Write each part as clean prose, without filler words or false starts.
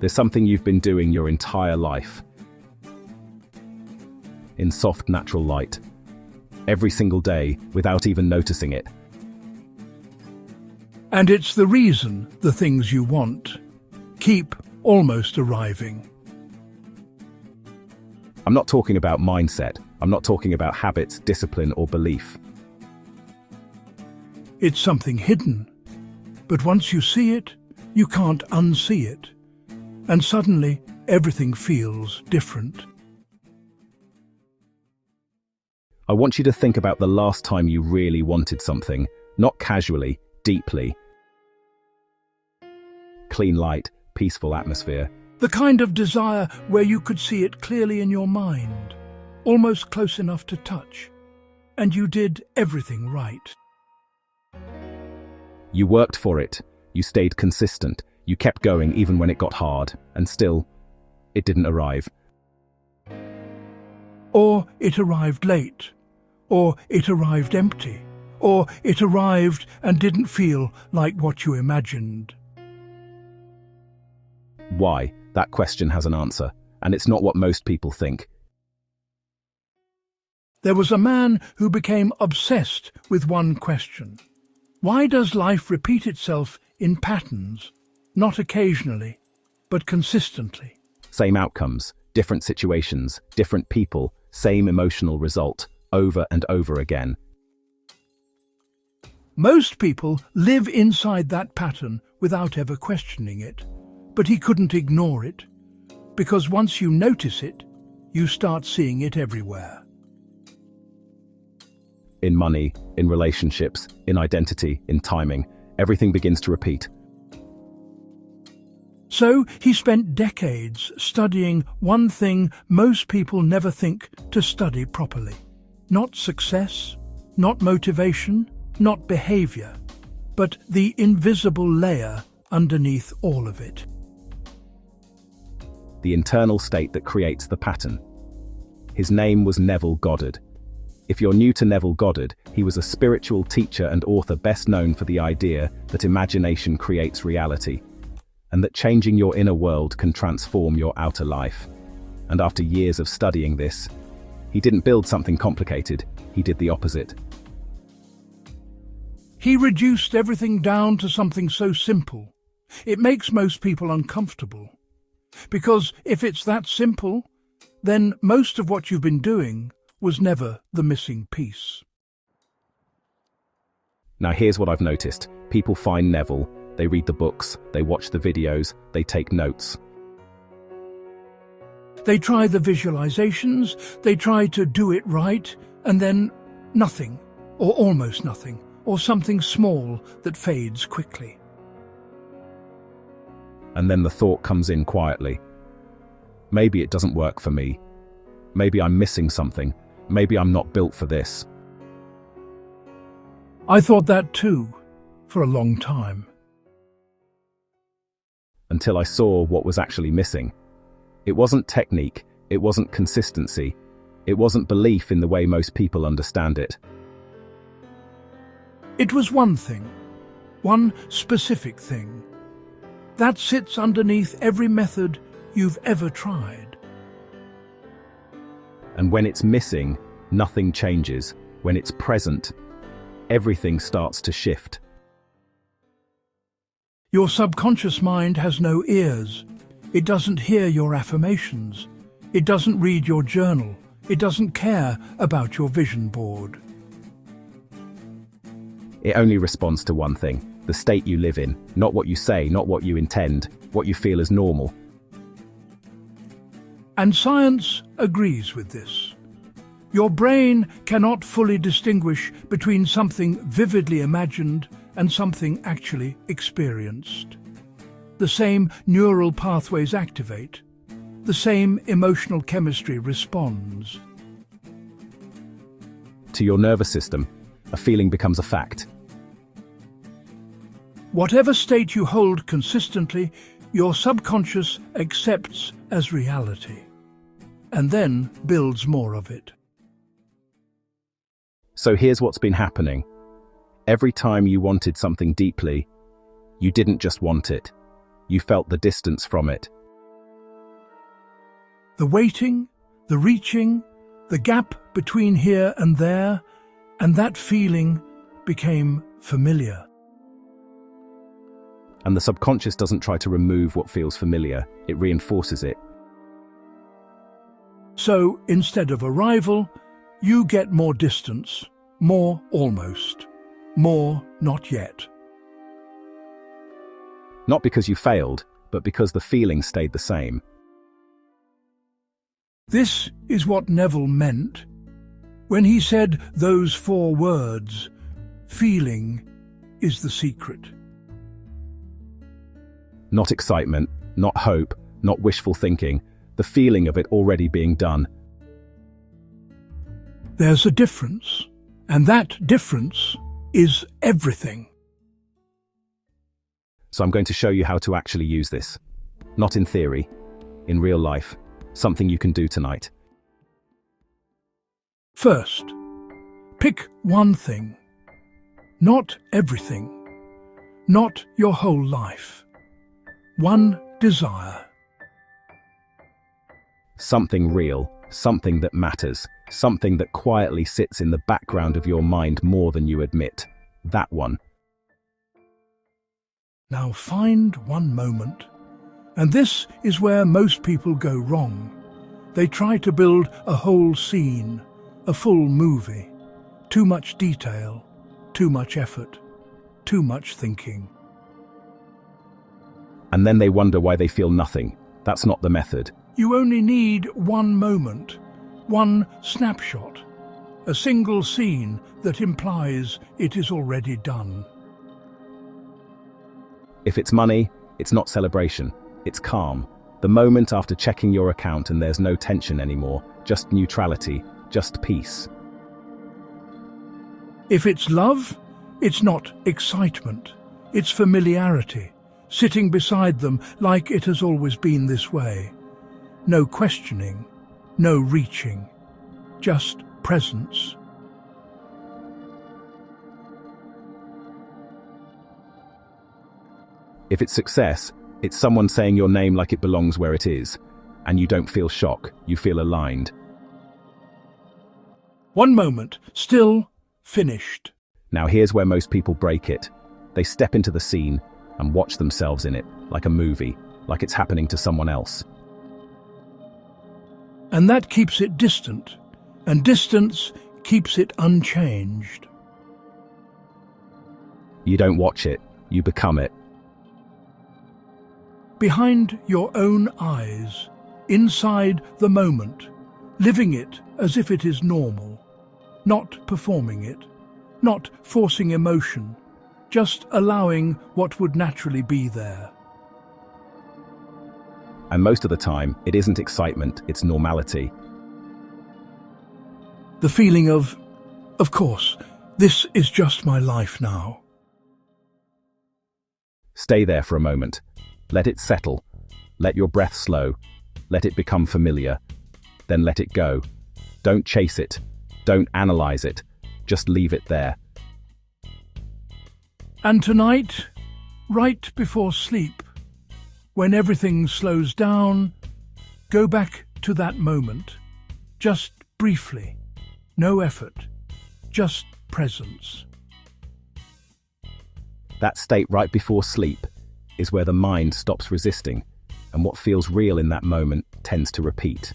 There's something you've been doing your entire life. In soft, natural light. Every single day, without even noticing it. And it's the reason the things you want keep almost arriving. I'm not talking about mindset. I'm not talking about habits, discipline, or belief. It's something hidden. But once you see it, you can't unsee it. And suddenly, everything feels different. I want you to think about the last time you really wanted something, not casually, deeply. Clean light, peaceful atmosphere. The kind of desire where you could see it clearly in your mind, almost close enough to touch, and you did everything right. You worked for it, you stayed consistent, you kept going even when it got hard, and still, it didn't arrive. Or it arrived late, or it arrived empty, or it arrived and didn't feel like what you imagined. Why? That question has an answer, and it's not what most people think. There was a man who became obsessed with one question. Why does life repeat itself in patterns, not occasionally, but consistently? Same outcomes, different situations, different people, same emotional result, over and over again. Most people live inside that pattern without ever questioning it, but he couldn't ignore it, because once you notice it, you start seeing it everywhere. In money, in relationships, in identity, in timing, everything begins to repeat. So he spent decades studying one thing most people never think to study properly. Not success, not motivation, not behavior, but the invisible layer underneath all of it. The internal state that creates the pattern. His name was Neville Goddard. If you're new to Neville Goddard, he was a spiritual teacher and author best known for the idea that imagination creates reality, and that changing your inner world can transform your outer life. And after years of studying this, he didn't build something complicated, he did the opposite. He reduced everything down to something so simple. It makes most people uncomfortable. Because if it's that simple, then most of what you've been doing was never the missing piece. Now here's what I've noticed. People find Neville, they read the books, they watch the videos, they take notes. They try the visualizations, they try to do it right, and then nothing, or almost nothing, or something small that fades quickly. And then the thought comes in quietly. Maybe it doesn't work for me. Maybe I'm missing something. Maybe I'm not built for this. I thought that too, for a long time. Until I saw what was actually missing. It wasn't technique, it wasn't consistency, it wasn't belief in the way most people understand it. It was one thing, one specific thing, that sits underneath every method you've ever tried. And when it's missing, nothing changes. When it's present, everything starts to shift. Your subconscious mind has no ears. It doesn't hear your affirmations. It doesn't read your journal. It doesn't care about your vision board. It only responds to one thing, the state you live in, not what you say, not what you intend, what you feel is normal. And science agrees with this. Your brain cannot fully distinguish between something vividly imagined and something actually experienced. The same neural pathways activate. The same emotional chemistry responds. To your nervous system, a feeling becomes a fact. Whatever state you hold consistently, your subconscious accepts as reality, and then builds more of it. So here's what's been happening. Every time you wanted something deeply, you didn't just want it. You felt the distance from it. The waiting, the reaching, the gap between here and there, and that feeling became familiar. And the subconscious doesn't try to remove what feels familiar, it reinforces it. So instead of arrival, you get more distance, more almost, more not yet. Not because you failed, but because the feeling stayed the same. This is what Neville meant when he said those 4 words, feeling is the secret. Not excitement, not hope, not wishful thinking, the feeling of it already being done. There's a difference, and that difference is everything. So I'm going to show you how to actually use this. Not in theory, in real life, something you can do tonight. First, pick one thing, not everything, not your whole life. One desire. Something real, something that matters, something that quietly sits in the background of your mind more than you admit. That one. Now find one moment. And this is where most people go wrong. They try to build a whole scene, a full movie. Too much detail, too much effort, too much thinking. And then they wonder why they feel nothing. That's not the method. You only need one moment, one snapshot, a single scene that implies it is already done. If it's money, it's not celebration, it's calm. The moment after checking your account and there's no tension anymore, just neutrality, just peace. If it's love, it's not excitement, it's familiarity, sitting beside them like it has always been this way. No questioning, no reaching, just presence. If it's success, it's someone saying your name like it belongs where it is, and you don't feel shock, you feel aligned. One moment, still, finished. Now here's where most people break it. They step into the scene and watch themselves in it, like a movie, like it's happening to someone else. And that keeps it distant, and distance keeps it unchanged. You don't watch it, you become it. Behind your own eyes, inside the moment, living it as if it is normal, not performing it, not forcing emotion, just allowing what would naturally be there. And most of the time, it isn't excitement, it's normality. The feeling of course, this is just my life now. Stay there for a moment. Let it settle. Let your breath slow. Let it become familiar. Then let it go. Don't chase it. Don't analyze it. Just leave it there. And tonight, right before sleep, when everything slows down, go back to that moment, just briefly, no effort, just presence. That state right before sleep is where the mind stops resisting, and what feels real in that moment tends to repeat.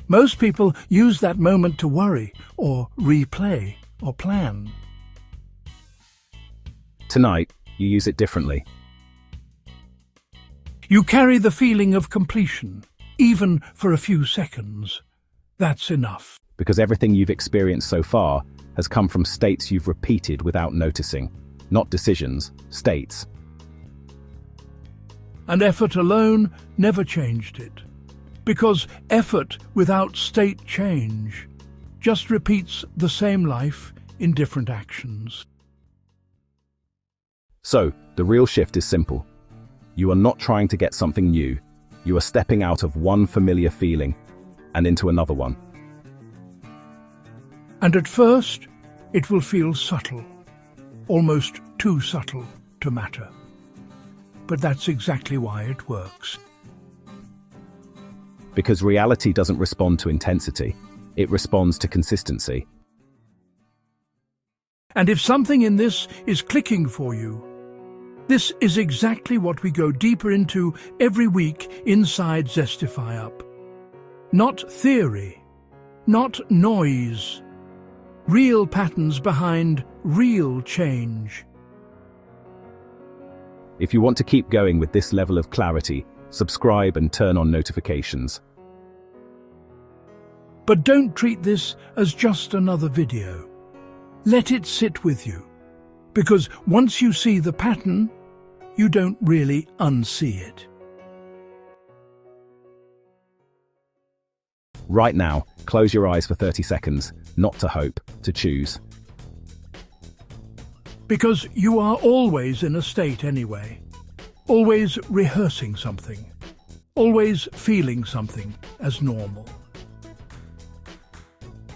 Most people use that moment to worry, or replay, or plan. Tonight, you use it differently. You carry the feeling of completion, even for a few seconds. That's enough. Because everything you've experienced so far has come from states you've repeated without noticing. Not decisions, states. And effort alone never changed it. Because effort without state change just repeats the same life in different actions. So, the real shift is simple. You are not trying to get something new. You are stepping out of one familiar feeling and into another one. And at first, it will feel subtle, almost too subtle to matter. But that's exactly why it works. Because reality doesn't respond to intensity, it responds to consistency. And if something in this is clicking for you, this is exactly what we go deeper into every week inside ZestifyUp. Not theory, not noise, real patterns behind real change. If you want to keep going with this level of clarity, subscribe and turn on notifications. But don't treat this as just another video. Let it sit with you, because once you see the pattern, you don't really unsee it. Right now, close your eyes for 30 seconds, not to hope, to choose. Because you are always in a state anyway, always rehearsing something, always feeling something as normal.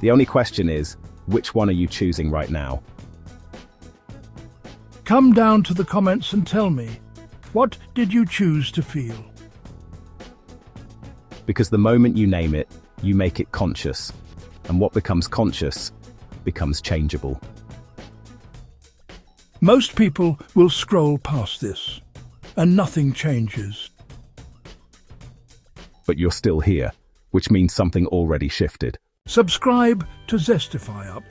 The only question is, which one are you choosing right now? Come down to the comments and tell me, what did you choose to feel? Because the moment you name it, you make it conscious. And what becomes conscious becomes changeable. Most people will scroll past this, and nothing changes. But you're still here, which means something already shifted. Subscribe to ZestifyUp.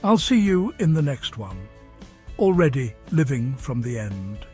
I'll see you in the next one. Already living from the end.